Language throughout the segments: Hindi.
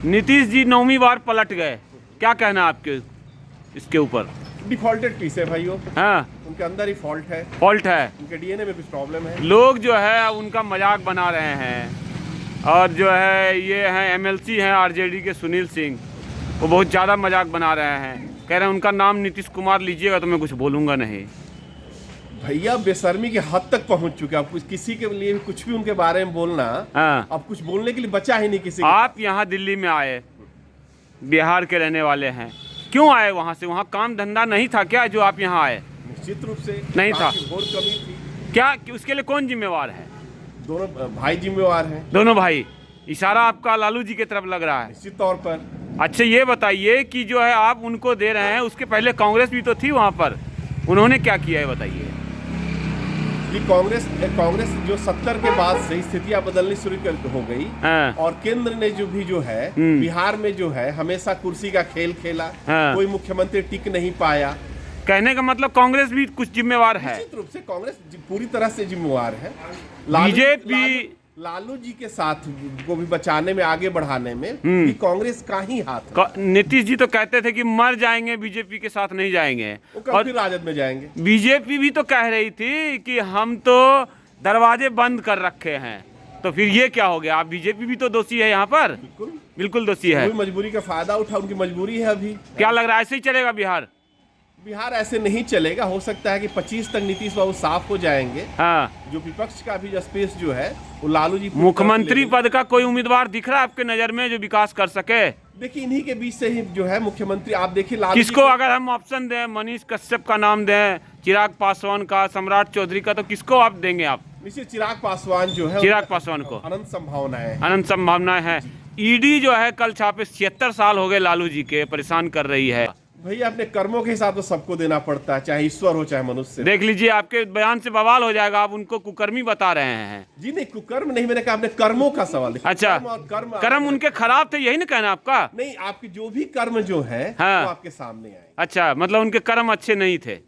नीतीश जी 9वीं बार पलट गए, क्या कहना आपके इसके ऊपर? डिफॉल्टेड पीस है भाइयों, हाँ, उनके अंदर ही फॉल्ट है, उनके डीएनए में कुछ प्रॉब्लम है। लोग जो है उनका मजाक बना रहे हैं और जो है ये हैं एमएलसी हैं आरजेडी के सुनील सिंह, वो बहुत ज़्यादा मजाक बना रहे हैं, कह रहे हैं उनका नाम नीतीश कुमार लीजिएगा तो मैं कुछ बोलूँगा नहीं। भैया बेशर्मी की हद तक पहुंच चुके हैं, अब किसी के लिए कुछ भी उनके बारे में बोलना, हाँ, अब कुछ बोलने के लिए बचा ही नहीं किसी आप यहाँ दिल्ली में आए, बिहार के रहने वाले हैं, क्यों आए वहाँ से? वहाँ काम धंधा नहीं था क्या जो आप यहाँ आए? निश्चित रूप से नहीं था, बहुत कमी थी। क्या उसके लिए कौन जिम्मेवार है? दोनों भाई जिम्मेवार हैं। दोनों भाई। इशारा आपका लालू जी की तरफ लग रहा है निश्चित तौर पर। अच्छा ये बताइए कि जो है आप उनको दे रहे हैं, उसके पहले कांग्रेस भी तो थी वहाँ पर, उन्होंने क्या किया है बताइए? ये कांग्रेस जो 70 के बाद से स्थितियां बदलनी शुरू हो गई, हाँ, और केंद्र ने जो भी जो है बिहार में जो है हमेशा कुर्सी का खेल खेला, हाँ, कोई मुख्यमंत्री टिक नहीं पाया। कहने का मतलब कांग्रेस भी कुछ जिम्मेवार है? निश्चित रूप से कांग्रेस पूरी तरह से जिम्मेवार है। बीजेपी लालू जी के साथ को भी बचाने में, आगे बढ़ाने में भी कांग्रेस का ही हाथ है। नीतीश जी तो कहते थे कि मर जाएंगे, बीजेपी के साथ नहीं जाएंगे, वो कल फिर राजद में जाएंगे। बीजेपी भी तो कह रही थी कि हम तो दरवाजे बंद कर रखे हैं, तो फिर ये क्या हो गया? आप बीजेपी भी तो दोषी है यहाँ पर, बिल्कुल दोषी है। मजबूरी का फायदा उठा, उनकी मजबूरी है। अभी क्या लग रहा है ऐसे ही चलेगा बिहार ऐसे नहीं चलेगा। हो सकता है कि 25 तक नीतीश बाबू साफ हो जाएंगे। हाँ, जो विपक्ष का भी स्पेस जो है वो लालू जी। मुख्यमंत्री पद का कोई उम्मीदवार दिख रहा है आपके नजर में जो विकास कर सके? देखिए इन्हीं के बीच से ही जो है मुख्यमंत्री, आप देखिए लालू किसको अगर हम ऑप्शन दें, मनीष कश्यप का नाम दें, चिराग पासवान का, सम्राट चौधरी का, तो किसको आप देंगे? आप निश्चित चिराग पासवान जो है, चिराग पासवान को अनंत संभावनाएं अनंत संभावनाएं है। ईडी जो है कल छापे, 76 साल हो गए लालू जी के, परेशान कर रही है। भैया अपने कर्मों के हिसाब से सबको देना पड़ता है, चाहे ईश्वर हो चाहे मनुष्य। देख लीजिए आपके बयान से बवाल हो जाएगा, आप उनको कुकर्मी बता रहे हैं। जी नहीं, कुकर्म नहीं, मैंने कहा अपने कर्मों का सवाल। अच्छा, कर्म उनके खराब थे, यही ना कहना आपका? नहीं, आपके जो भी कर्म जो है हाँ, वो आपके सामने आए। अच्छा, मतलब उनके कर्म अच्छे नहीं थे।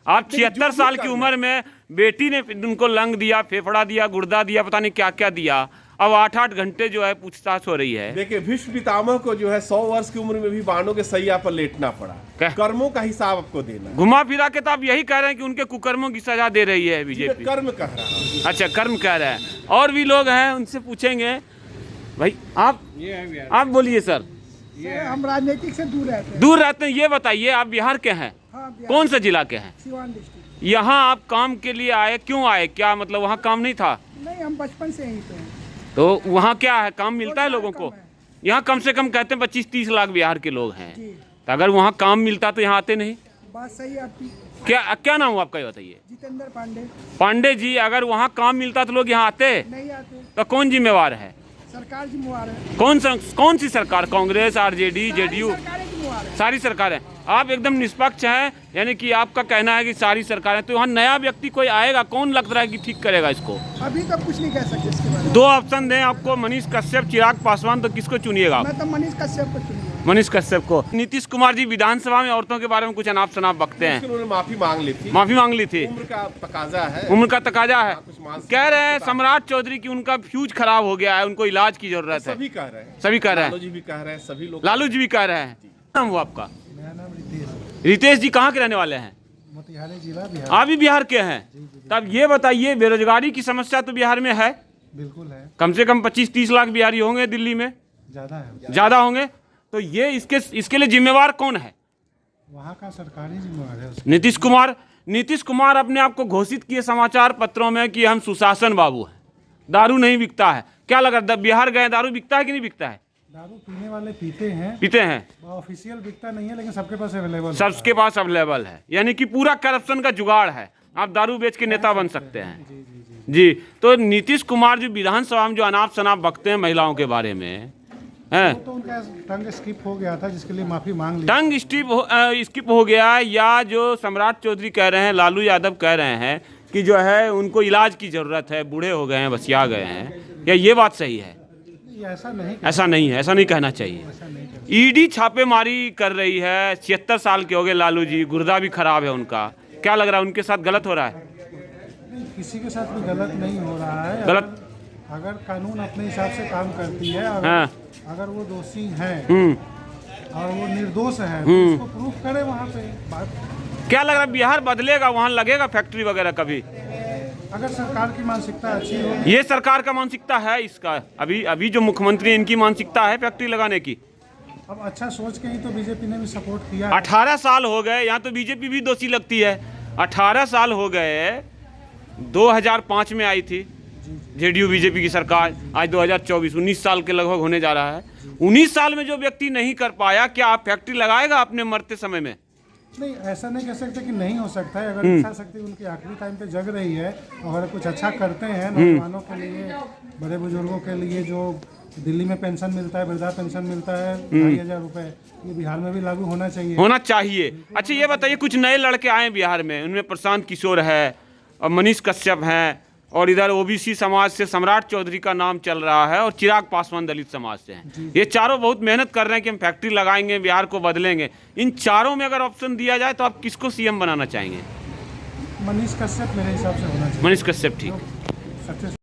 आप 76 साल की उम्र में बेटी ने उनको लंग दिया, फेफड़ा दिया, गुर्दा दिया, पता नहीं क्या क्या दिया, अब 8-8 घंटे जो है पूछताछ हो रही है। देखिए भीष्म पितामह को जो है 100 वर्ष की उम्र में भी बाणों के सैया पर लेटना पड़ा। कर्मों का हिसाब आपको देना। घुमा फिरा के तो आप यही कह रहे हैं कि उनके कुकर्मों की सजा दे रही है बीजेपी? कर्म कह रहा है। अच्छा, कर्म कह रहे हैं। और भी लोग हैं, उनसे पूछेंगे। भाई आप बोलिए सर। हम राजनीतिक से दूर रहते हैं। ये बताइए आप बिहार के हैं? हाँ, कौन सा जिला के हैं? सिवान डिस्ट्रिक्ट। यहाँ आप काम के लिए आए, क्यों आए? क्या मतलब वहाँ काम नहीं था? नहीं, हम बचपन से यहीं पे हैं। तो वहाँ क्या है, काम मिलता है लोगों को? यहाँ कम से कम कहते हैं 25-30 लाख बिहार के लोग हैं, तो अगर वहाँ काम मिलता तो यहाँ आते नहीं? बात सही है आपकी। क्या नाम हुआ आपका, ये बताइए? जितेंद्र पांडे। पांडे जी, अगर वहाँ काम मिलता तो लोग यहाँ आते? नहीं आते। तो कौन जिम्मेवार है? सरकार जिम्मेवार है। कौन सी सरकार? कांग्रेस, आरजेडी, जेडीयू, सारी सरकारें। आप एकदम निष्पक्ष हैं, यानी कि आपका कहना है कि सारी सरकारें। तो यहाँ नया व्यक्ति कोई आएगा, कौन लग रहा है कि ठीक करेगा इसको? अभी तो कुछ नहीं कह सकते इसके बारे में। 2 ऑप्शन दें आपको, मनीष कश्यप, चिराग पासवान, तो किसको चुनिएगा? मैं तो मनीष कश्यप को चुनूंगा। मनीष कश्यप को। नीतीश कुमार जी विधानसभा में औरतों के बारे में कुछ अनाप शनाप बकते हैं। उन्होंने माफी मांग ली थी। उम्र का तकाजा है। उम्र का तकाजा है। कह रहे हैं सम्राट चौधरी की उनका फ्यूज खराब हो गया है, उनको इलाज की जरूरत है। सभी कह रहे हैं, लालू जी भी कह रहे हैं, सभी लोग, लालू जी भी कह रहे हैं। नाम हुआ आपका? मेरा नाम रितेश। रितेश जी कहाँ के रहने वाले हैं? मोतिहारी जिला, बिहार। आप भी बिहार के हैं? तब ये बताइए, बेरोजगारी की समस्या तो बिहार में है? बिल्कुल है। कम से कम 25-30 लाख बिहारी होंगे दिल्ली में? ज्यादा है। ज्यादा होंगे। तो ये इसके लिए जिम्मेवार कौन है? वहाँ का सरकारी जिम्मेवार है। नीतीश कुमार अपने आप को घोषित किए समाचार पत्रों में कि हम सुशासन बाबू हैं, दारू नहीं बिकता है। क्या लगा, बिहार गए, दारू बिकता है कि नहीं बिकता है? दारू पीने वाले पीते हैं। ऑफिशियल बिकता नहीं है, लेकिन सबके पास अवेलेबल है। सबके पास अवेलेबल है, यानी कि पूरा करप्शन का जुगाड़ है। आप दारू बेच के नेता बन सकते हैं। जी। तो नीतीश कुमार जो विधानसभा में जो अनाप शनाप बकते हैं महिलाओं के बारे में है, तो उनका टंग स्किप हो गया था, जिसके लिए माफी मांग ली। टंग स्किप हो गया, या जो सम्राट चौधरी कह रहे हैं, लालू यादव कह रहे हैं कि जो है उनको इलाज की जरूरत है, बूढ़े हो गए हैं, बसिया गए हैं, या ये बात सही है? ऐसा नहीं है, ऐसा नहीं कहना चाहिए। ईडी छापेमारी कर रही है, 76 साल के हो गए लालू जी, गुर्दा भी खराब है उनका। क्या लग रहा है, उनके साथ गलत हो रहा है? किसी के साथ भी गलत नहीं हो रहा है। गलत अगर कानून अपने हिसाब से काम करती है, हाँ। अगर वो दोषी है और वो निर्दोष है तो उसको प्रूफ करे वहाँ पे बात। क्या लग रहा है बिहार बदलेगा, वहाँ लगेगा फैक्ट्री वगैरह कभी? अगर सरकार की मानसिकता अच्छी होगी। ये सरकार का मानसिकता है इसका, अभी जो मुख्यमंत्री इनकी मानसिकता है फैक्ट्री लगाने की। अब अच्छा सोच के ही तो बीजेपी ने भी सपोर्ट किया। 18 साल हो गए, यहाँ तो बीजेपी भी दोषी लगती है। 18 साल हो गए, 2005 में आई थी जेडीयू बीजेपी की सरकार, आज 2024, 19 साल के लगभग होने जा रहा है। 19 साल में जो व्यक्ति नहीं कर पाया, क्या आप फैक्ट्री लगाएगा अपने मरते समय में? नहीं, ऐसा नहीं कह सकते कि नहीं हो सकता है। अगर इच्छा शक्ति उनकी आखिरी टाइम पे जग रही है और कुछ अच्छा करते हैं नौजवानों के लिए, बड़े बुजुर्गों के लिए, जो दिल्ली में पेंशन मिलता है, वृद्धा पेंशन मिलता है 2,500 रुपये, ये बिहार में भी लागू होना चाहिए। अच्छा ये बताइए, कुछ नए लड़के आए बिहार में, उनमें प्रशांत किशोर है और मनीष कश्यप हैं, और इधर ओबीसी समाज से सम्राट चौधरी का नाम चल रहा है, और चिराग पासवान दलित समाज से हैं। ये चारों बहुत मेहनत कर रहे हैं कि हम फैक्ट्री लगाएंगे, बिहार को बदलेंगे। इन चारों में अगर ऑप्शन दिया जाए तो आप किसको सीएम बनाना चाहेंगे? मनीष कश्यप मेरे हिसाब से होना चाहिए। मनीष कश्यप, ठीक। सक्सेस